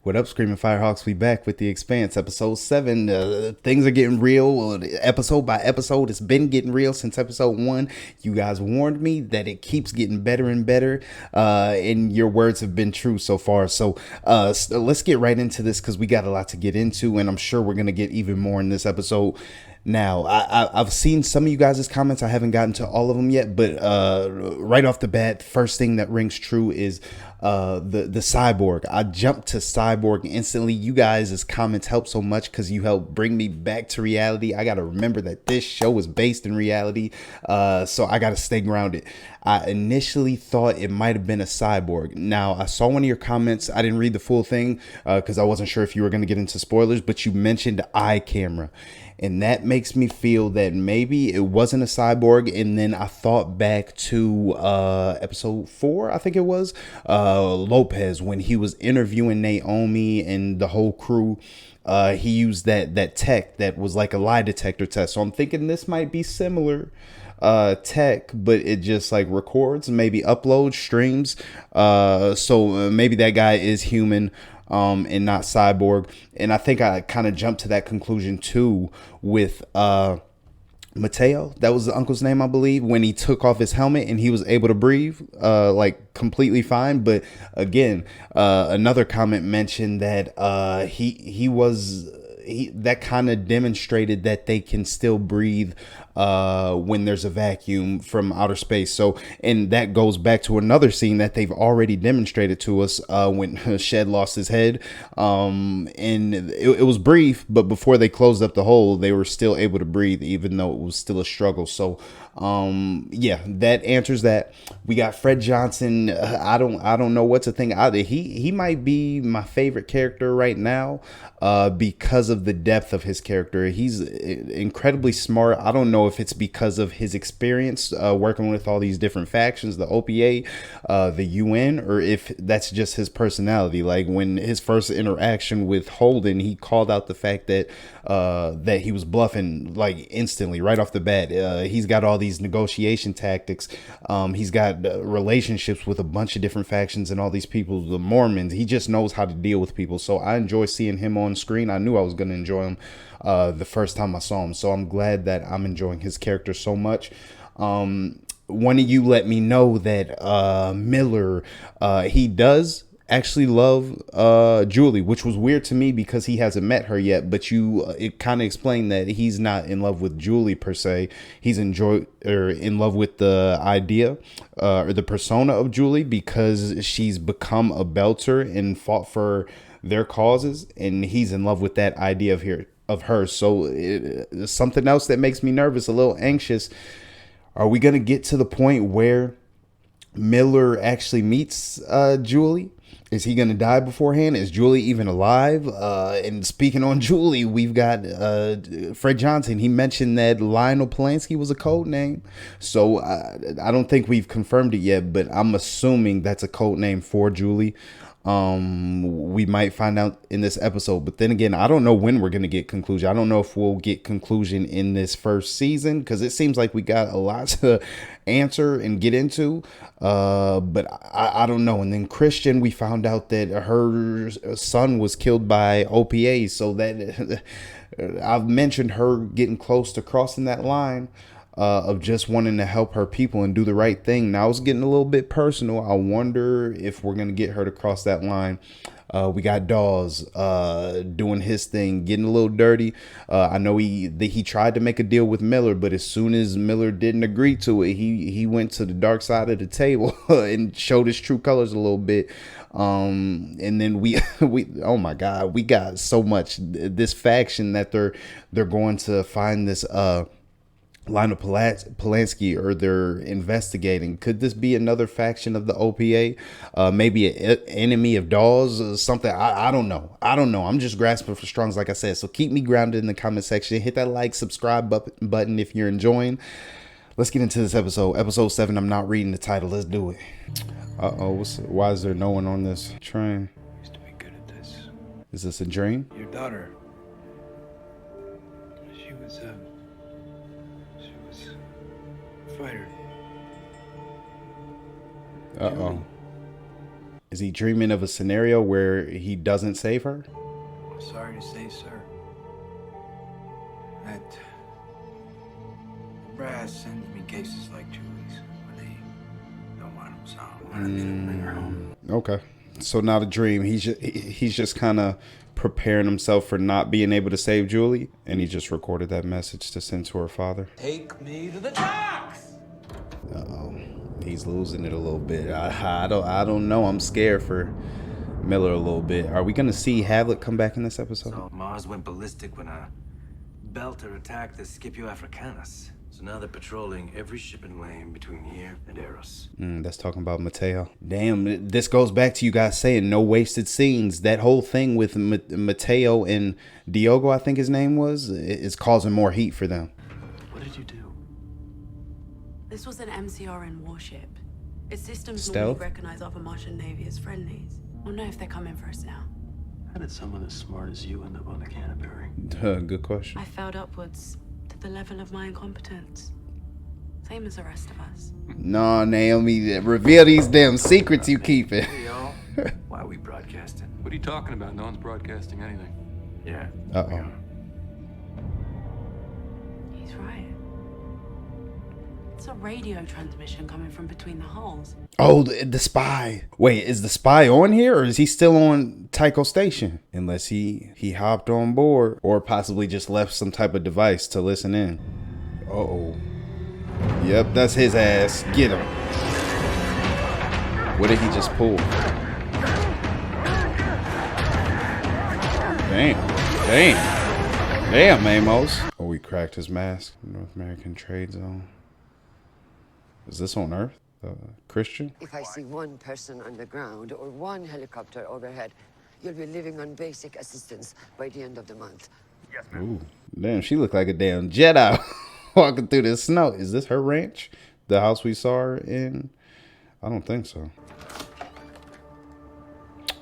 What up, Screaming Firehawks? We back with the Expanse, episode 7. Things are getting real. Episode by episode, it's been getting real since episode 1. You guys warned me that it keeps getting better and better, and your words have been true so far. So let's get right into this because we got a lot to get into, and I'm sure we're going to get even more in this episode. Now, I've seen some of you guys' comments. I haven't gotten to all of them yet, but right off the bat, first thing that rings true is the cyborg. I jumped to cyborg instantly. You guys' comments help so much because you help bring me back to reality. I got to remember that this show is based in reality, so I got to stay grounded. I initially thought it might have been a cyborg. Now, I saw one of your comments. I didn't read the full thing because I wasn't sure if you were going to get into spoilers, but you mentioned eye camera. And that makes me feel that maybe it wasn't a cyborg. And then I thought back to episode 4, I think it was, Lopez, when he was interviewing Naomi and the whole crew. He used that tech that was like a lie detector test. So I'm thinking this might be similar tech, but it just like records, maybe uploads, streams. So maybe that guy is human and not cyborg. And I think I kind of jumped to that conclusion too with Mateo. That was the uncle's name, I believe, when he took off his helmet and he was able to breathe like completely fine. But again, another comment mentioned that that kind of demonstrated that they can still breathe when there's a vacuum from outer space. So, and that goes back to another scene that they've already demonstrated to us when Shed lost his head. And it was brief, but before they closed up the hole, they were still able to breathe, even though it was still a struggle. So, yeah, that answers that. We got Fred Johnson. I don't know what to think either. He might be my favorite character right now because of the depth of his character. He's incredibly smart. I don't know if it's because of his experience working with all these different factions, the OPA, the UN, or if that's just his personality. Like when his first interaction with Holden, he called out the fact that that he was bluffing like instantly right off the bat. He's got all these negotiation tactics. He's got relationships with a bunch of different factions and all these people, the Mormons. He just knows how to deal with people. So I enjoy seeing him on screen. I knew I was going to enjoy him the first time I saw him. So I'm glad that I'm enjoying his character so much. One of you let me know that Miller, he does actually love Julie, which was weird to me because he hasn't met her yet. But it kind of explained that he's not in love with Julie per se. He's in love with the idea or the persona of Julie because she's become a belter and fought for their causes, and he's in love with that idea of her. So it's something else that makes me nervous, a little anxious. Are we gonna get to the point where Miller actually meets Julie? Is he going to die beforehand? Is Julie even alive? And speaking on Julie, we've got Fred Johnson. He mentioned that Lionel Polanski was a code name. So I don't think we've confirmed it yet, but I'm assuming that's a code name for Julie. We might find out in this episode, but then again, I don't know when we're going to get conclusion. I don't know if we'll get conclusion in this first season because it seems like we got a lot to answer and get into. But I don't know. And then Chrisjen, we found out that her son was killed by OPA. So that I've mentioned her getting close to crossing that line of just wanting to help her people and do the right thing. Now it's getting a little bit personal. I wonder if we're going to get her to cross that line. We got Dawes doing his thing, getting a little dirty. I know he tried to make a deal with Miller, but as soon as Miller didn't agree to it, he went to the dark side of the table and showed his true colors a little bit. And then we oh my God, we got so much. This faction that they're going to find this Lionel Polanski, or they're investigating. Could this be another faction of the OPA? Maybe an enemy of Dawes or something. I don't know. I'm just grasping for straws, like I said. So keep me grounded in the comment section. Hit that like, subscribe button if you're enjoying. Let's get into this episode. Episode 7. I'm not reading the title. Let's do it. Why is there no one on this train? Used to be good at this. Is this a dream? Your daughter. She was a fighter. Uh-oh. Is he dreaming of a scenario where he doesn't save her? I'm sorry to say, sir. That brass sends me cases like Julie's when they don't want him solved. When I need to bring her home. Okay. So not a dream. He's just kind of preparing himself for not being able to save Julie, and he just recorded that message to send to her father. Take me to the docks. Uh-oh. He's losing it a little bit. I don't know. I'm scared for Miller a little bit. Are we gonna see Havlet come back in this episode? So Mars went ballistic when a belter attacked the Scipio Africanus. So now they're patrolling every shipping lane between here and Eros. That's talking about Mateo. Damn, this goes back to you guys saying no wasted scenes. That whole thing with Mateo and Diogo, I think his name was, is causing more heat for them. What did you do? This was an MCRN warship. Its systems Stealth? normally recognize other Martian Navy as friendlies. We'll know if they're coming for us now. How did someone as smart as you end up on the Canterbury? Good question. I felled upwards to the level of my incompetence. Same as the rest of us. No, Naomi, reveal these damn secrets you keeping. Hey, y'all. Why are we broadcasting? What are you talking about? No one's broadcasting anything. Yeah. Uh-oh. He's right. It's a radio transmission coming from between the hulls. Oh, the spy. Wait, is the spy on here, or is he still on Tycho Station? Unless he hopped on board, or possibly just left some type of device to listen in. Uh-oh. Yep, that's his ass. Get him. What did he just pull? Damn, Amos. Oh, we cracked his mask. North American Trade Zone. Is this on Earth? Chrisjen? If I see one person on the ground or one helicopter overhead, you'll be living on basic assistance by the end of the month. Ooh, damn, she looked like a damn Jedi walking through the snow. Is this her ranch? The house we saw her in? I don't think so.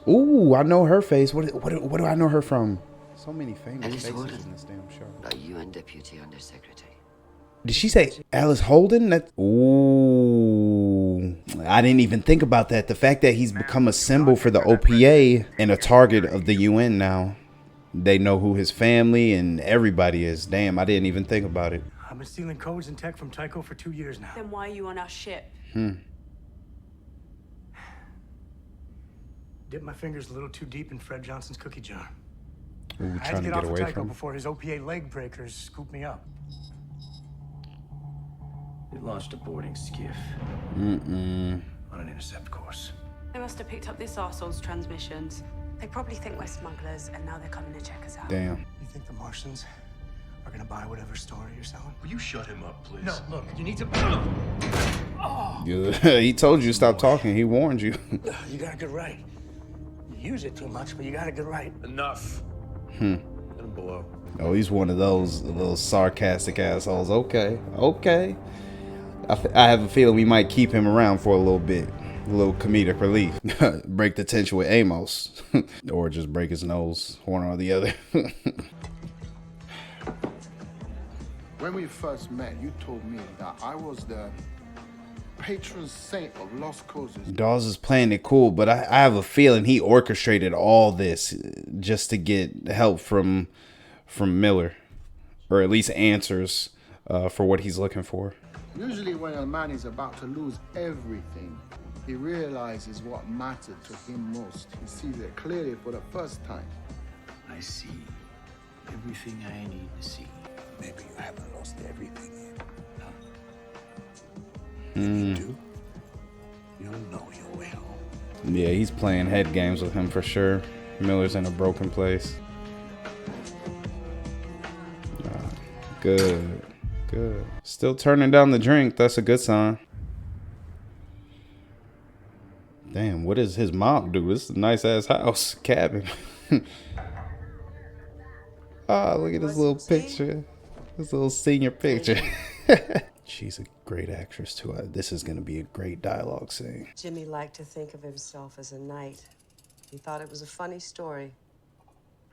Ooh, I know her face. What do I know her from? So many famous Alice faces Holden. in this damn show. A UN Deputy Undersecretary. Did she say Alice Holden? That ooh, I didn't even think about that. The fact that he's become a symbol for the OPA and a target of the UN now. They know who his family and everybody is. Damn, I didn't even think about it. I've been stealing codes and tech from Tycho for 2 years now. Then why are you on our ship? Dipped my fingers a little too deep in Fred Johnson's cookie jar. Ooh, I had to trying to get get off of away Tycho from. before his OPA leg breakers scooped me up. They launched a boarding skiff on an intercept course. They must have picked up this arsehole's transmissions. They probably think we're smugglers, and now they're coming to check us out. Damn. You think the Martians are gonna buy whatever story you're selling? Will you shut him up, please? No, look, you need to... He told you to stop talking. He warned you. You gotta get right. You use it too much, but you gotta get right. Enough. Let him blow. Oh, he's one of those little sarcastic assholes. Okay. I have a feeling we might keep him around for a little bit. A little comedic relief. Break the tension with Amos. Or just break his nose, one or the other. When we first met, you told me that I was the patron saint of lost causes. Dawes is playing it cool, but I have a feeling he orchestrated all this just to get help from Miller. Or at least answers for what he's looking for. Usually when a man is about to lose everything, he realizes what mattered to him most. He sees it clearly for the first time. I see everything I need to see. Maybe you haven't lost everything yet. You do? You'll know you will. Yeah, he's playing head games with him for sure. Miller's in a broken place. Good. Still turning down the drink. That's a good sign. Damn, what does his mom do? This is a nice ass house, cabin. Ah, look at this little picture. This little senior picture. She's a great actress too. This is gonna be a great dialogue scene. Jimmy liked to think of himself as a knight. He thought it was a funny story.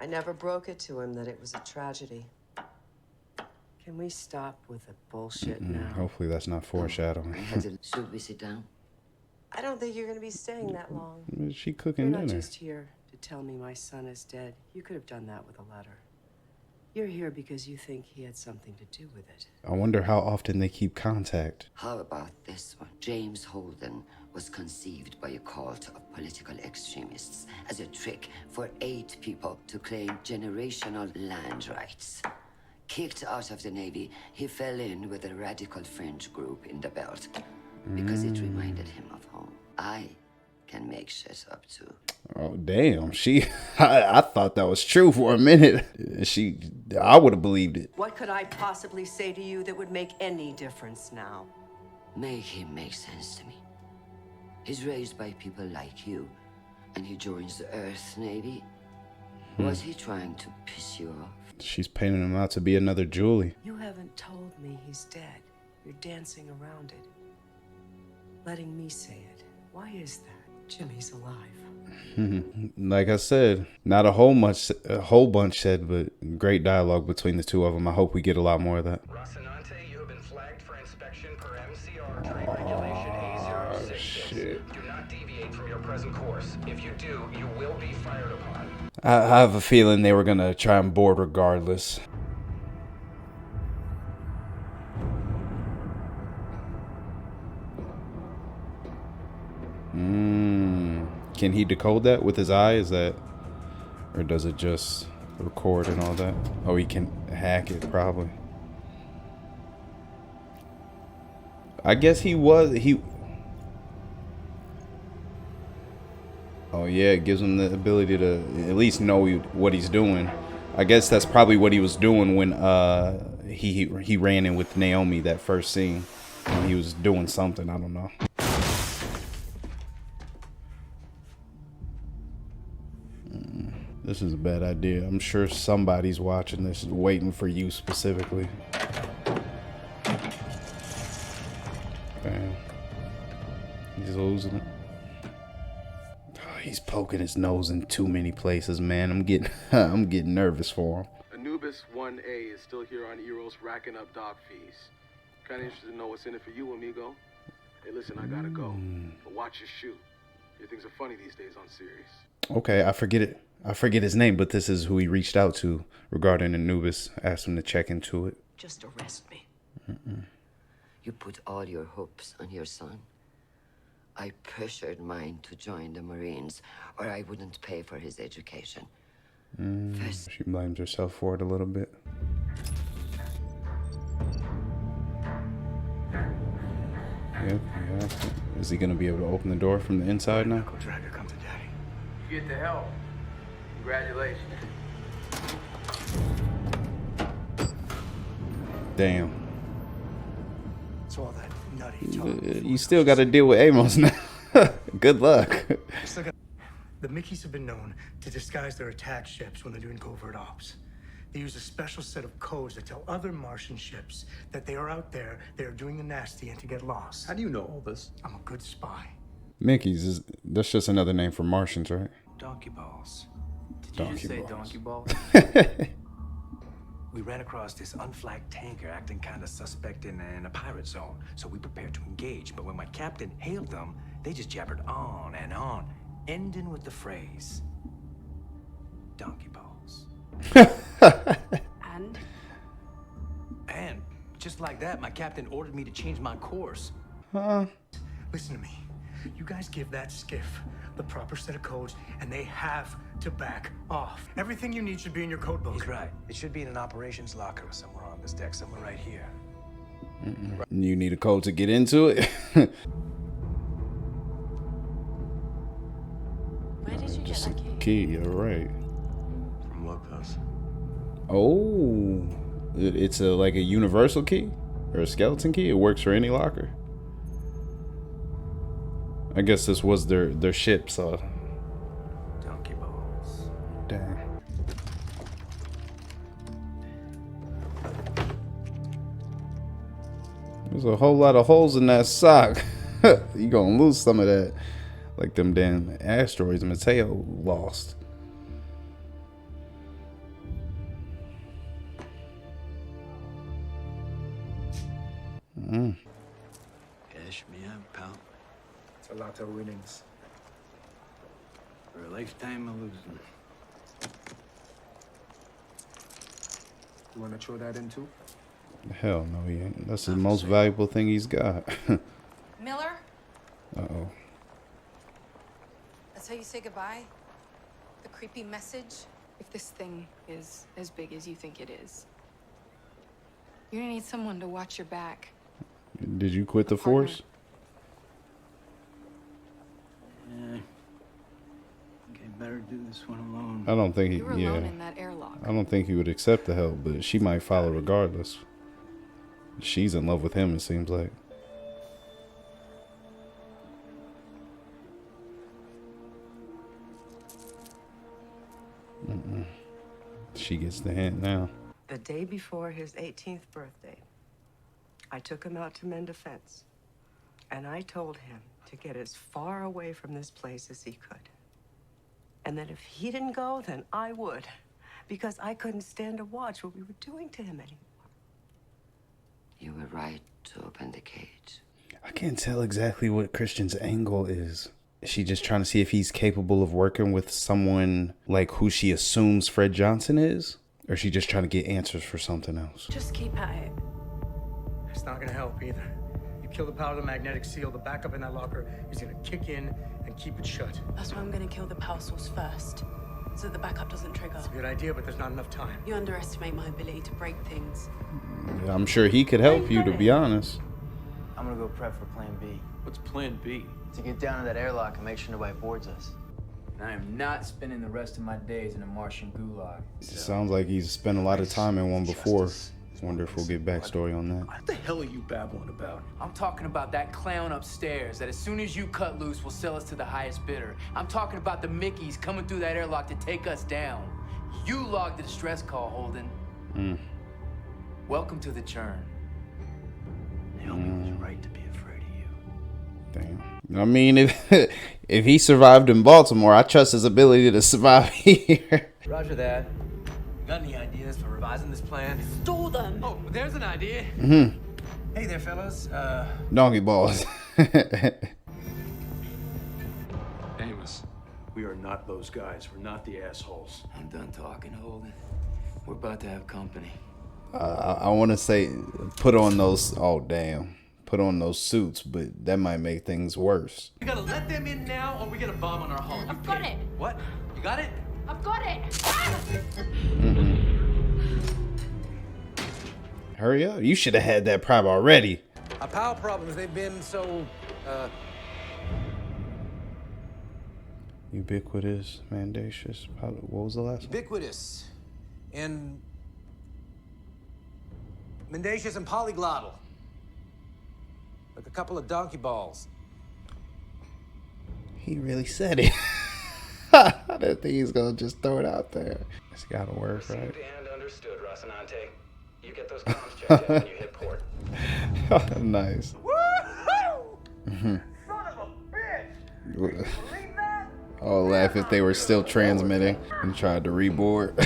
I never broke it to him that it was a tragedy. Can we stop with the bullshit now? Hopefully that's not foreshadowing. Should we sit down? I don't think you're going to be staying that long. She You're cooking not dinner. just here to tell me my son is dead. You could have done that with a letter. You're here because you think he had something to do with it. I wonder how often they keep contact. How about this one? James Holden was conceived by a cult of political extremists as a trick for 8 people to claim generational land rights. Kicked out of the Navy, he fell in with a radical fringe group in the belt because it reminded him of home. I can make shit up too. Oh damn, I thought that was true for a minute. I would have believed it. What could I possibly say to you that would make any difference now? Make him make sense to me. He's raised by people like you, and he joins the Earth Navy. Was he trying to piss you off? She's painting him out to be another Julie. You haven't told me he's dead. You're dancing around it. Letting me say it. Why is that? Jimmy's alive. Like I said, not a whole bunch said, but great dialogue between the two of them. I hope we get a lot more of that. Rocinante, you have been flagged for inspection per MCR Trade Regulation A066. Shit. Do not deviate from your present course. If you do, you will be fired upon. I have a feeling they were gonna try and board regardless. Can he decode that with his eye? Is that, or does it just record and all that? Oh, he can hack it probably. I guess he. Oh yeah, it gives him the ability to at least know what he's doing. I guess that's probably what he was doing when he ran in with Naomi that first scene. He was doing something, I don't know. This is a bad idea. I'm sure somebody's watching this, waiting for you specifically. Bam. He's losing it. Oh, he's poking his nose in too many places, man. I'm getting nervous for him. Anubis 1A is still here on Eros, racking up dock fees. Kind of interested to know what's in it for you, amigo. Hey, listen, I gotta go. But watch your shoe. Your things are funny these days on series. Okay, I forget his name, but this is who he reached out to regarding Anubis. Asked him to check into it. Just arrest me. You put all your hopes on your son. I pressured mine to join the Marines, or I wouldn't pay for his education. First, She blames herself for it a little bit. Yep, yeah. Is he gonna be able to open the door from the inside now? Go drag her, come to daddy. You get the help. Congratulations. Damn. So all that nutty talk. You still got to deal with Amos now. Good luck. The Mickeys have been known to disguise their attack ships when they're doing covert ops. They use a special set of codes that tell other Martian ships that they are out there, they are doing the nasty and to get lost. How do you know all this? I'm a good spy. Mickey's, that's just another name for Martians, right? Donkey balls. Did Donkey you just say balls. donkey balls? We ran across this unflagged tanker acting kind of suspect in a pirate zone, so we prepared to engage. But when my captain hailed them, they just jabbered on and on, ending with the phrase, donkey balls. And? And just like that, my captain ordered me to change my course. Listen to me. You guys give that skiff the proper set of codes, and they have to back off. Everything you need should be in your code book. He's right. It should be in an operations locker somewhere on this deck, somewhere right here. You need a code to get into it. Where did you get Just a that key? key, all right. From Lopez. Oh, it's like a universal key or a skeleton key. It works for any locker. I guess this was their ship, so. Donkey balls. Damn. There's a whole lot of holes in that sock. You gonna lose some of that, like them damn asteroids Mateo lost. Cash me out, pal. It's a lot of winnings. For a lifetime of losing. You want to throw that in too? Hell no, he ain't. That's the most valuable thing he's got. Miller? Uh-oh. That's how you say goodbye? The creepy message? If this thing is as big as you think it is, you're gonna need someone to watch your back. Did you quit the force? Yeah. I think I better do this one alone. I don't think he, You were alone in that airlock. I don't think he would accept the help, but she might follow regardless. She's in love with him, it seems like. She gets the hint now. The day before his 18th birthday, I took him out to mend a fence. And I told him to get as far away from this place as he could. And that if he didn't go, then I would. Because I couldn't stand to watch what we were doing to him anymore. You were right to open the cage. I can't tell exactly what Christian's angle is. Is she just trying to see if he's capable of working with someone like who she assumes Fred Johnson is? Or is she just trying to get answers for something else? Just keep at it. It's not gonna help either. You kill the power of the magnetic seal, the backup in that locker is gonna kick in and keep it shut. That's why I'm gonna kill the power source first, so the backup doesn't trigger. It's a good idea, but there's not enough time. You underestimate my ability to break things. I'm sure he could help you, to be honest. I'm gonna go prep for plan B. What's plan B? To get down to that airlock and make sure nobody boards us. And I am not spending the rest of my days in a Martian gulag. It sounds like he's spent a lot of time in one before. Wonder if we'll get backstory on that. What the hell are you babbling about? I'm talking about that clown upstairs that as soon as you cut loose will sell us to the highest bidder. I'm talking about the Mickeys coming through that airlock to take us down. You logged the distress call, Holden. Welcome to the churn. Naomi was right to be afraid of you. Damn. I mean, if he survived in Baltimore, I trust his ability to survive here. Roger that. Got any ideas for revising this plan? Stole them! Oh, there's an idea. Hey there, fellas. Donkey balls. Amos, we are not those guys. We're not the assholes. I'm done talking, Holden. We're about to have company. I want to say, put on those. Oh damn, put on those suits, but that might make things worse. We gotta let them in now, or we get a bomb on our hull. I've got it! What? You got it? I've got it! Hurry up! You should have had that prop already. Our power problems, they've been so, Ubiquitous, mendacious. What was the last one? ubiquitous and mendacious and polyglottal. Like a couple of donkey balls. He really said it. I didn't think he's gonna just throw it out there. It's gotta work, right? Received and understood, Rocinante. You get those comms checked out and you hit port. Nice. Woohoo! Son of a bitch! Believe that? I'll laugh if they were still transmitting and tried to reboard.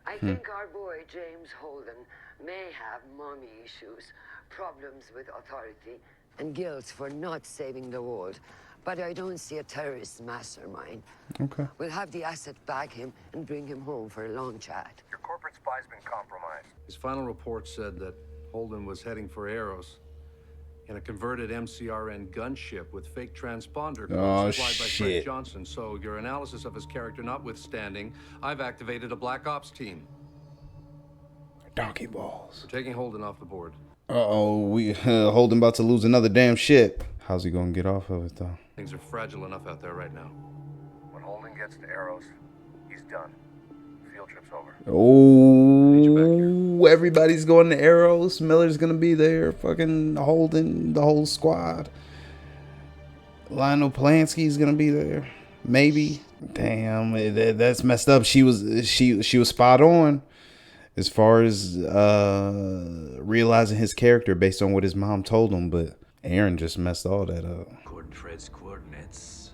I think our boy James Holden may have mommy issues, problems with authority, and guilt for not saving the world. But I don't see a terrorist mastermind. Okay. We'll have the asset back him and bring him home for a long chat. Your corporate spy's been compromised. His final report said that Holden was heading for Eros in a converted MCRN gunship with fake transponder codes supplied by Fred Johnson. So your analysis of his character notwithstanding, I've activated a Black Ops team. Donkey balls. We're taking Holden off the board. Uh-oh, we Holden about to lose another damn ship. How's he gonna get off of it though? Things are fragile enough out there right now. When Holden gets to Eros, he's done. Field trip's over. Oh, everybody's going to Eros. Miller's gonna be there. Fucking Holden, the whole squad. Lionel Polanski's gonna be there. Maybe. Damn, that's messed up. She was spot on as far as realizing his character based on what his mom told him, but Aaron just messed all that up. According to Fred's coordinates,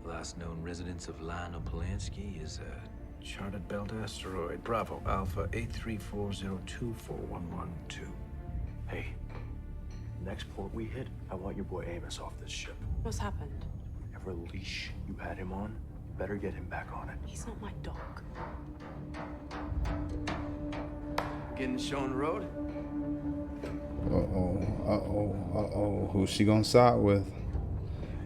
last known residence of Lionel Polanski is a charted belt asteroid, Bravo Alpha 834024112. Hey, Next port we hit, I want your boy Amos off this ship. What's happened? Whatever leash you had him on, you better get him back on it. He's not my dog. Getting the show on the road? Who's she gonna side with?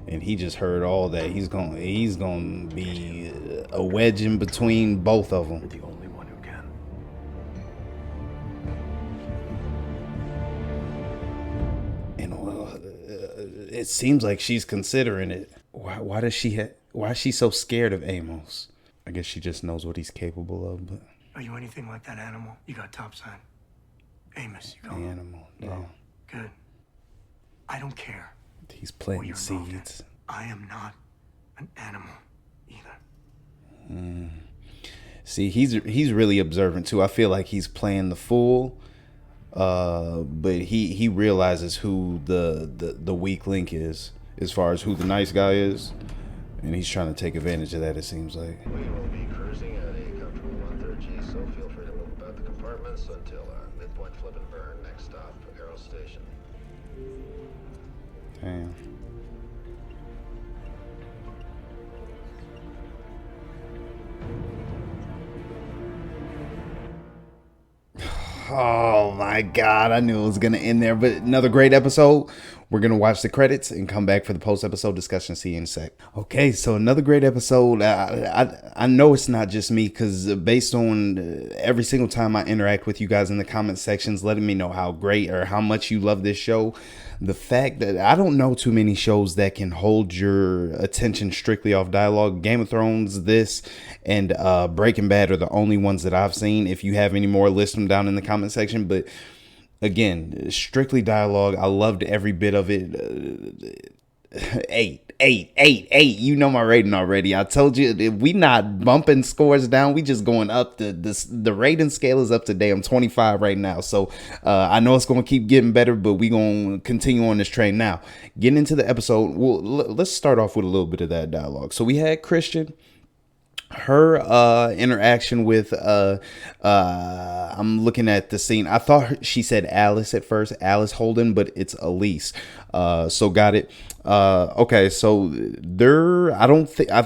And he just heard all that. He's gonna be a wedge in between both of them. You're the only one who can. And it seems like she's considering it. Why is she so scared of Amos? I guess she just knows what he's capable of. But Are you anything like that animal? You got topside. Amos, you call him. animal, damn. Good. I don't care. He's planting seeds. I am not an animal either. See, he's really observant too. I feel like he's playing the fool, but he realizes who the weak link is, as far as who the nice guy is, and he's trying to take advantage of that. It seems like. We will be cruising at a comfortable 1/3 G, so feel free to move about the compartments until midpoint flip and burn. Next stop, Eros Station. Damn. Oh my God, I knew it was going to end there, but another great episode. We're going to watch the credits and come back for the post-episode discussion. See you in a sec. Okay, so another great episode. I know it's not just me, because based on every single time I interact with you guys in the comment sections, letting me know how great or how much you love this show, the fact that I don't know too many shows that can hold your attention strictly off dialogue. Game of Thrones, this, and Breaking Bad are the only ones that I've seen. If you have any more, list them down in the comment section. But again, strictly dialogue. I loved every bit of it. 8. You know my rating already. I told you, we not bumping scores down. We just going up. The rating scale is up to damn 25 right now. So I know it's going to keep getting better, but we going to continue on this train now. Getting into the episode, well, let's start off with a little bit of that dialogue. So we had Chrisjen. Her interaction with I'm looking at the scene. I thought she said Alice at first, Alice Holden, but it's Elise. So got it. Okay, so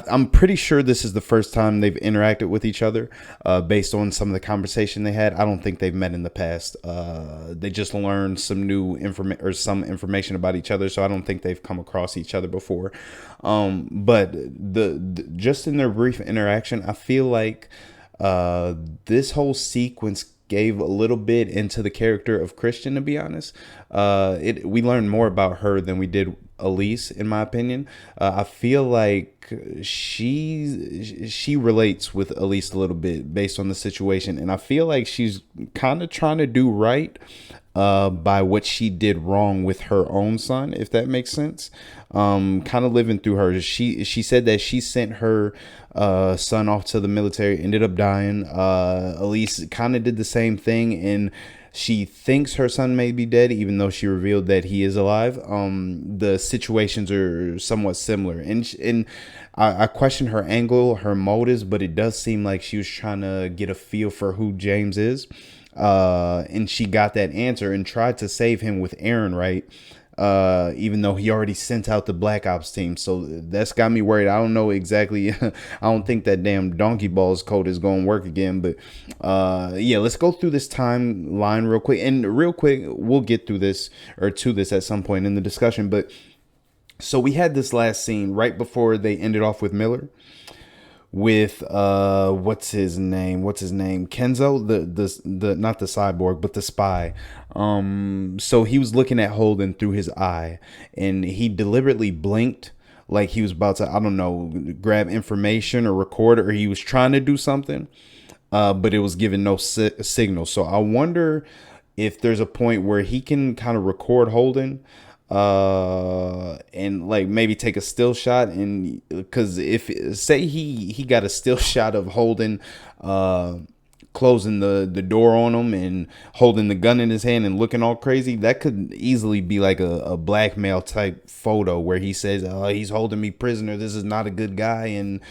I'm pretty sure this is the first time they've interacted with each other, based on some of the conversation they had. I don't think they've met in the past. They just learned some new information about each other, so I don't think they've come across each other before. But the just in their brief interaction, I feel like this whole sequence gave a little bit into the character of Chrisjen, to be honest. We learned more about her than we did Elise, in my opinion. I feel like she relates with Elise a little bit based on the situation, and I feel like she's kind of trying to do right by what she did wrong with her own son, if that makes sense. Kind of living through her. She said that she sent her son off to the military, ended up dying. Elise kind of did the same thing, and she thinks her son may be dead, even though she revealed that he is alive. The situations are somewhat similar, and I question her angle, her motives, but it does seem like she was trying to get a feel for who James is. And she got that answer and tried to save him with Aaron, right? Even though he already sent out the Black Ops team. So that's got me worried. I don't know exactly. I don't think that damn Donkey Balls code is going to work again. But yeah, let's go through this timeline real quick. And real quick, we'll get through this or to this at some point in the discussion. But so we had this last scene right before they ended off with Miller. With what's his name Kenzo, the not the cyborg but the spy. So he was looking at Holden through his eye, and he deliberately blinked like he was about to, I don't know, grab information or record, or he was trying to do something, but it was giving no signal. So I wonder if there's a point where he can kind of record Holden, and like maybe take a still shot, and because if say he got a still shot of Holden closing the door on him and holding the gun in his hand and looking all crazy, that could easily be like a blackmail type photo where he says, he's holding me prisoner, this is not a good guy, and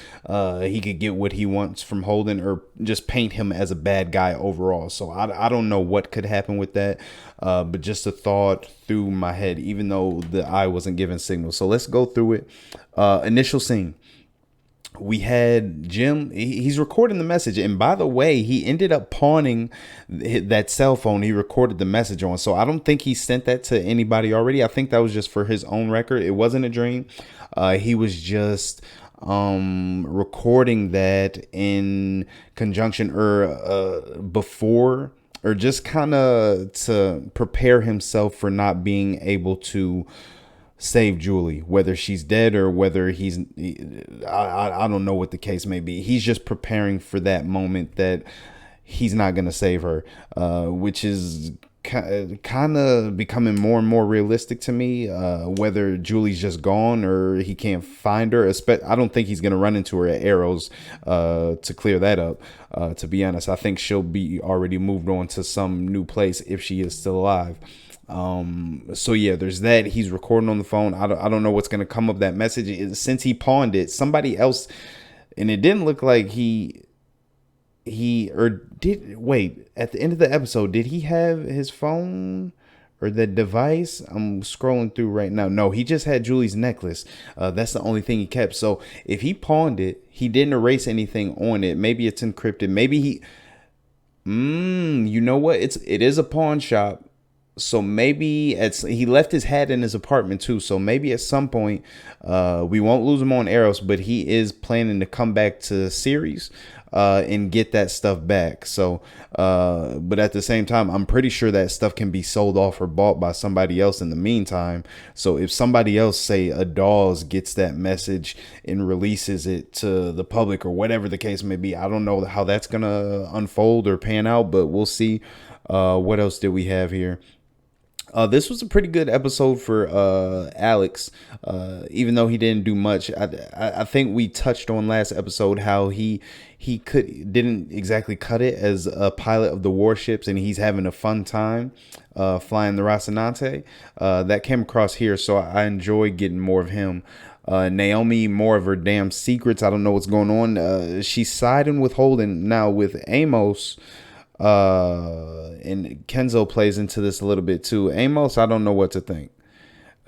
he could get what he wants from Holden, or just paint him as a bad guy overall. So I don't know what could happen with that, but just a thought through my head, even though the eye wasn't giving signals. So let's go through it. Initial scene. We had Jim, he's recording the message. And by the way, he ended up pawning that cell phone he recorded the message on. So I don't think he sent that to anybody already. I think that was just for his own record. It wasn't a dream. He was just recording that in conjunction or before, or just kind of to prepare himself for not being able to save Julie, whether she's dead or whether he's, I don't know what the case may be. He's just preparing for that moment that he's not going to save her, which is kind of becoming more and more realistic to me, whether Julie's just gone or he can't find her. I don't think he's going to run into her at Eros to clear that up. To be honest, I think she'll be already moved on to some new place if she is still alive. So yeah, there's that. He's recording on the phone. I don't know what's going to come of that message. Since he pawned it, somebody else, and it didn't look like wait, at the end of the episode, did he have his phone or the device? I'm scrolling through right now. No, he just had Julie's necklace. That's the only thing he kept. So if he pawned it, he didn't erase anything on it. Maybe it's encrypted. Maybe you know what? It is a pawn shop. So maybe he left his hat in his apartment too. So maybe at some point we won't lose him on Eros, but he is planning to come back to Ceres and get that stuff back. So but at the same time, I'm pretty sure that stuff can be sold off or bought by somebody else in the meantime. So if somebody else, say a Dawes, gets that message and releases it to the public or whatever the case may be, I don't know how that's gonna unfold or pan out, but we'll see. What else did we have here? This was a pretty good episode for Alex, even though he didn't do much. I think we touched on last episode how he didn't exactly cut it as a pilot of the warships, and he's having a fun time flying the Rocinante. That came across here, so I enjoy getting more of him. Naomi, more of her damn secrets. I don't know what's going on. She's siding with Holden now with Amos. And Kenzo plays into this a little bit too. Amos, I don't know what to think.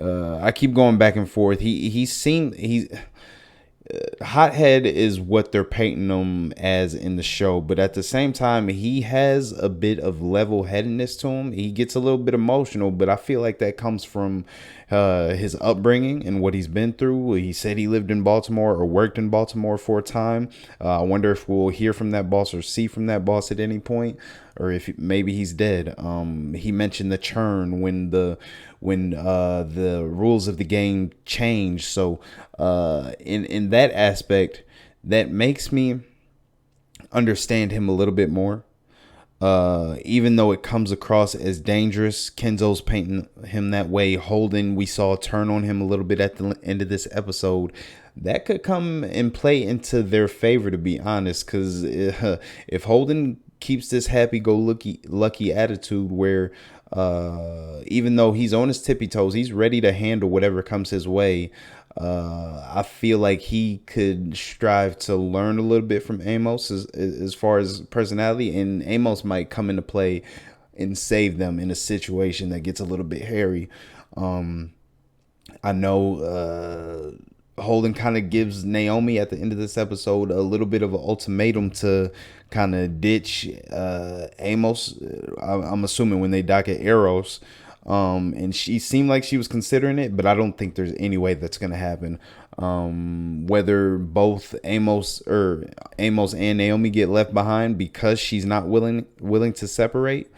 I keep going back and forth. Hothead is what they're painting him as in the show, but at the same time, he has a bit of level-headedness to him. He gets a little bit emotional, but I feel like that comes from his upbringing and what he's been through. He said he lived in Baltimore or worked in Baltimore for a time. I wonder if we'll hear from that boss or see from that boss at any point, or if maybe he's dead. He mentioned the churn when the rules of the game change. So in that aspect, that makes me understand him a little bit more. Even though it comes across as dangerous, Kenzo's painting him that way. Holden, we saw turn on him a little bit at the end of this episode. That could come and play into their favor, to be honest, because if Holden keeps this happy-go-lucky attitude where even though he's on his tippy toes, he's ready to handle whatever comes his way, I feel like he could strive to learn a little bit from Amos as far as personality, and Amos might come into play and save them in a situation that gets a little bit hairy. I know Holden kind of gives Naomi at the end of this episode a little bit of an ultimatum to kind of ditch Amos. I'm assuming when they dock at Eros. And she seemed like she was considering it, but I don't think there's any way that's going to happen. Whether both Amos and Naomi get left behind because she's not willing to separate,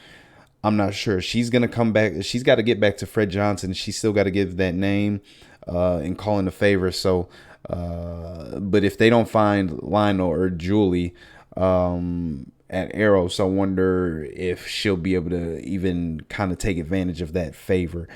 I'm not sure. She's going to come back. She's got to get back to Fred Johnson. She's still got to give that name and call in a favor. So, but if they don't find Lionel or Julie at Eros, I wonder if she'll be able to even kind of take advantage of that favor.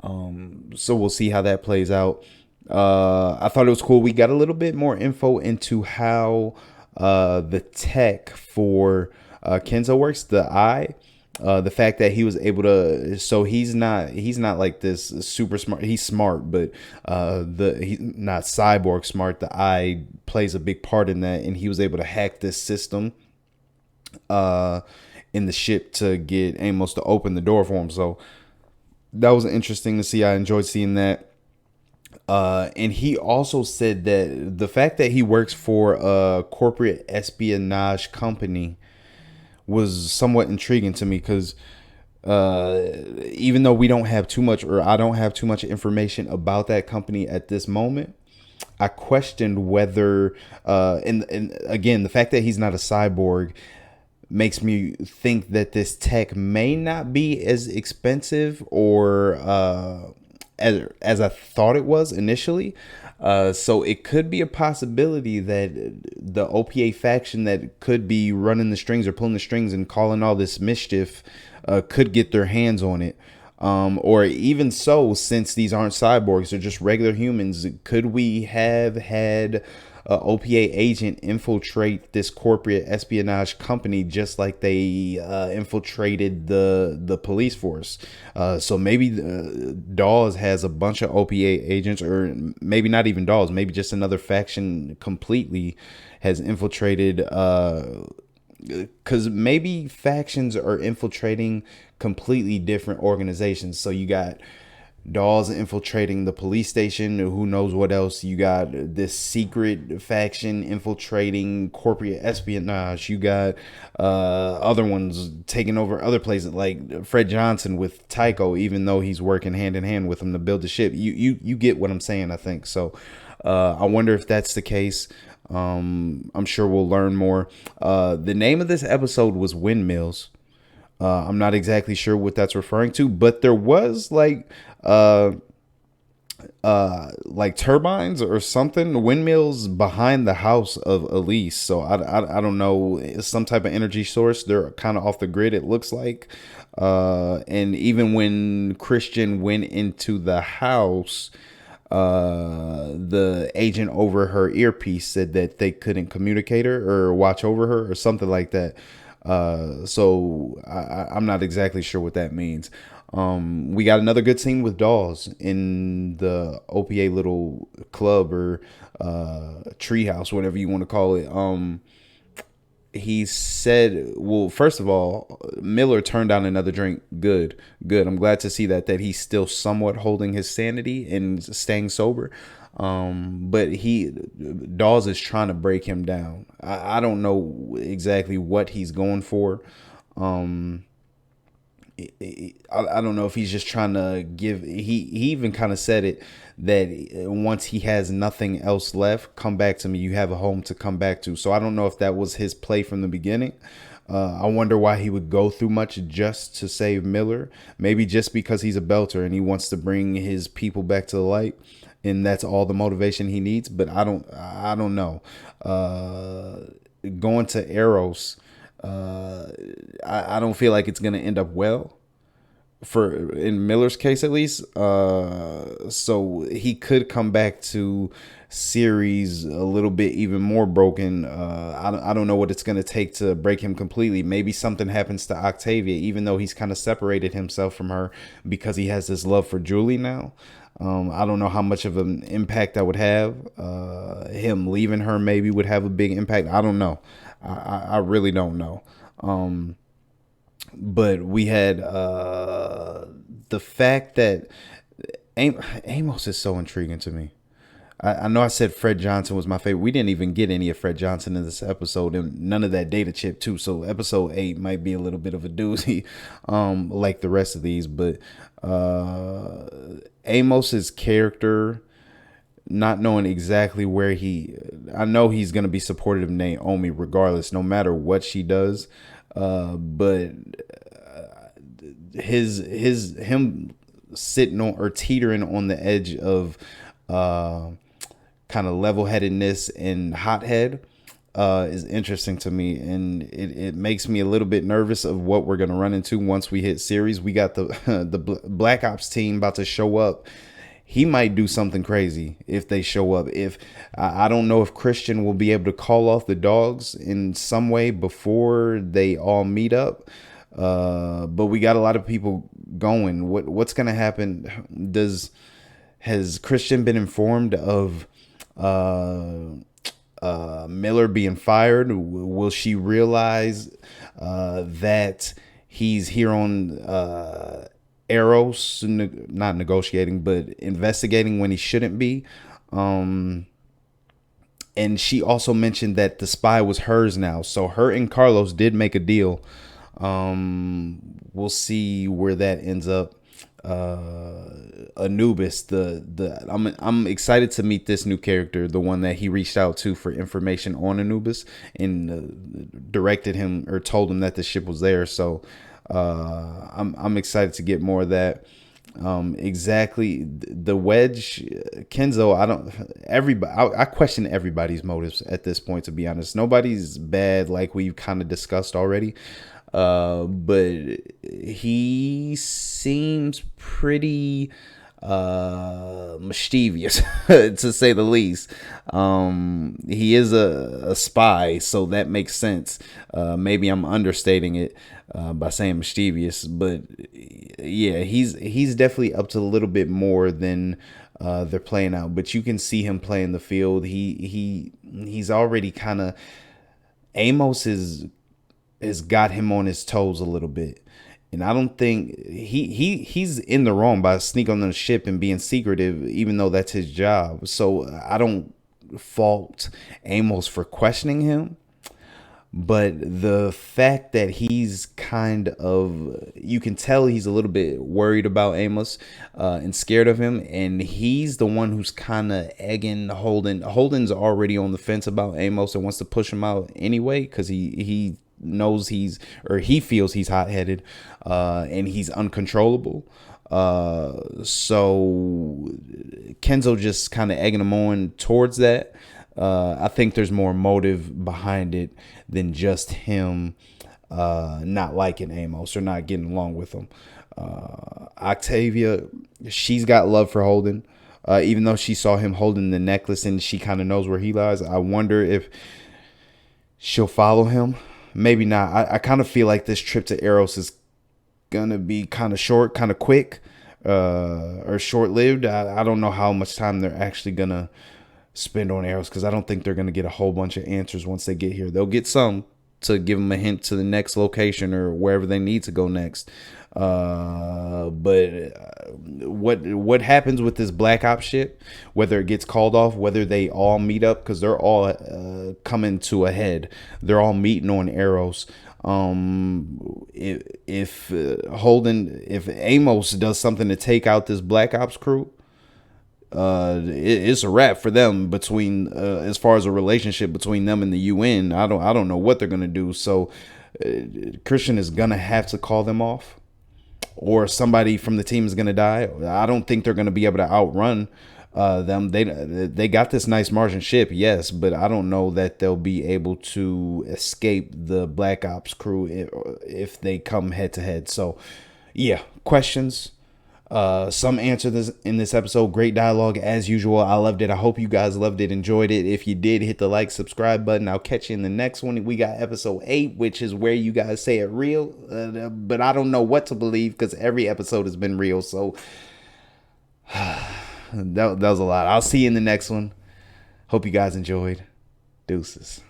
So we'll see how that plays out. I thought it was cool. We got a little bit more info into how the tech for Kenzo works, the eye. The fact that he was able to, so he's not like this super smart. He's smart, but he's not cyborg smart. The eye plays a big part in that, and he was able to hack this system in the ship to get Amos to open the door for him. So that was interesting to see. I enjoyed seeing that. And he also said that the fact that he works for a corporate espionage company was somewhat intriguing to me, because even though we don't have too much, or I don't have too much information about that company at this moment, I questioned whether, and again, the fact that he's not a cyborg makes me think that this tech may not be as expensive or as I thought it was initially. So it could be a possibility that the OPA faction that could be running the strings or pulling the strings and calling all this mischief could get their hands on it. Or even so, since these aren't cyborgs, they're just regular humans, could we have had a OPA agent infiltrate this corporate espionage company just like they infiltrated the police force? So maybe Dawes has a bunch of OPA agents, or maybe not even Dawes, maybe just another faction completely has infiltrated, because maybe factions are infiltrating completely different organizations. So you got Dawes infiltrating the police station, who knows what else. You got this secret faction infiltrating corporate espionage. You got other ones taking over other places, like Fred Johnson with Tycho, even though he's working hand in hand with him to build the ship. You get what I'm saying, I think. So I wonder if that's the case. I'm sure we'll learn more. The name of this episode was Windmills. I'm not exactly sure what that's referring to, but there was like turbines or something, windmills behind the house of Elise. So I don't know, it's some type of energy source. They're kind of off the grid, it looks like. And even when Chrisjen went into the house, the agent over her earpiece said that they couldn't communicate her or watch over her or something like that. So I'm not exactly sure what that means. We got another good scene with Dawes in the OPA little club or treehouse, whatever you want to call it. He said, well, first of all, Miller turned down another drink. Good. I'm glad to see that he's still somewhat holding his sanity and staying sober. But Dawes is trying to break him down. I don't know exactly what he's going for. I don't know if he's just trying to give. He even kind of said it, that once he has nothing else left, come back to me. You have a home to come back to. So I don't know if that was his play from the beginning. I wonder why he would go through much just to save Miller. Maybe just because he's a belter and he wants to bring his people back to the light, and that's all the motivation he needs. But I don't know. Going to Eros, I don't feel like it's gonna end up well, for in Miller's case at least. So he could come back to series a little bit even more broken. I don't know what it's gonna take to break him completely. Maybe something happens to Octavia, even though he's kind of separated himself from her because he has this love for Julie now. I don't know how much of an impact that would have. Him leaving her maybe would have a big impact. I don't know. I really don't know. But we had the fact that Amos is so intriguing to me. I know I said Fred Johnson was my favorite. We didn't even get any of Fred Johnson in this episode, and none of that data chip too. So episode 8 might be a little bit of a doozy, like the rest of these. But Amos's character, not knowing exactly where I know he's gonna be supportive of Naomi regardless, no matter what she does. But him sitting on or teetering on the edge of kind of level-headedness and hothead is interesting to me, and it makes me a little bit nervous of what we're gonna run into once we hit series. We got the Black Ops team about to show up. he might do something crazy if they show up. If I don't know if Chrisjen will be able to call off the dogs in some way before they all meet up. But we got a lot of people going. What's gonna happen? Has Chrisjen been informed of Miller being fired? Will she realize that he's here on Eros, not negotiating, but investigating when he shouldn't be? And she also mentioned that the spy was hers now. So her and Carlos did make a deal. We'll see where that ends up. Anubis, I'm excited to meet this new character, the one that he reached out to for information on Anubis and directed him or told him that the ship was there. So I'm excited to get more of that. Exactly, the wedge, Kenzo. I question everybody's motives at this point, to be honest. Nobody's bad, like we've kind of discussed already. But he seems pretty mischievous, to say the least. He is a spy, so that makes sense. Maybe I'm understating it by saying mischievous, but yeah, he's definitely up to a little bit more than they're playing out. But you can see him playing the field. He's already kind of, Amos has got him on his toes a little bit. And I don't think he's in the wrong by sneaking on the ship and being secretive, even though that's his job. So I don't fault Amos for questioning him. But the fact that he's kind of, you can tell he's a little bit worried about Amos and scared of him. And he's the one who's kind of egging Holden. Holden's already on the fence about Amos and wants to push him out anyway, because he knows he feels he's hot-headed and he's uncontrollable. So Kenzo just kind of egging him on towards that. I think there's more motive behind it than just him not liking Amos or not getting along with him. Octavia, she's got love for Holden, even though she saw him holding the necklace and she kind of knows where he lies. I wonder if she'll follow him. Maybe not. I kind of feel like this trip to Eros is gonna be kind of short, kind of quick, or short-lived. I don't know how much time they're actually gonna spend on Eros, because I don't think they're gonna get a whole bunch of answers once they get here. They'll get some to give them a hint to the next location or wherever they need to go next. But what happens with this Black Ops ship, whether it gets called off, whether they all meet up, because they're all coming to a head. They're all meeting on Eros. If Amos does something to take out this Black Ops crew, it's a wrap for them. Between as far as a relationship between them and the UN, I don't know what they're gonna do. So Chrisjen is gonna have to call them off, or somebody from the team is gonna die. I don't think they're gonna be able to outrun them. They got this nice Martian ship, yes, but I don't know that they'll be able to escape the Black Ops crew if they come head to head. So yeah, questions. Some answers in this episode. Great dialogue as usual. I loved it. I hope you guys loved it, enjoyed it. If you did, hit the like, subscribe button. I'll catch you in the next one. We got episode 8, which is where you guys say it real, but I don't know what to believe because every episode has been real. So that was a lot. I'll see you in the next one. Hope you guys enjoyed. Deuces.